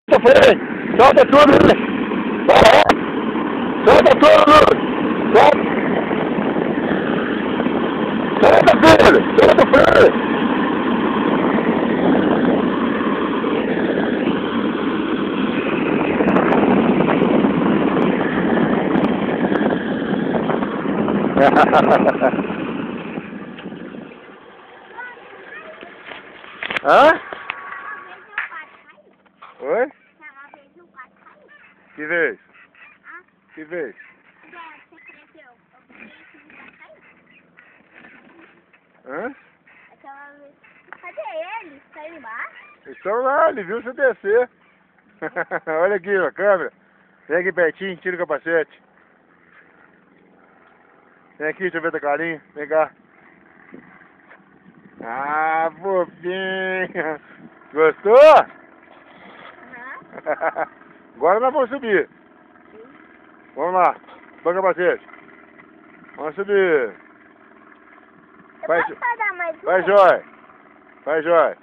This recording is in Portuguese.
Solta tudo, vai, solta tudo, solta filho, solta filho. Hã? Oi? Que vez? Que vez? Hã? Cadê ele? Saiu embaixo? Estão lá, ele viu você descer. Olha aqui, ó, a câmera. Vem aqui pertinho, tira o capacete. Vem aqui, deixa eu ver tua carinha. Vem cá. Ah, fofinha. Gostou? Aham. Agora nós vamos subir. Vamos lá. Põe o capacete. Vamos subir. Você pode dar mais Vai, uma? Jói. Vai, Jói.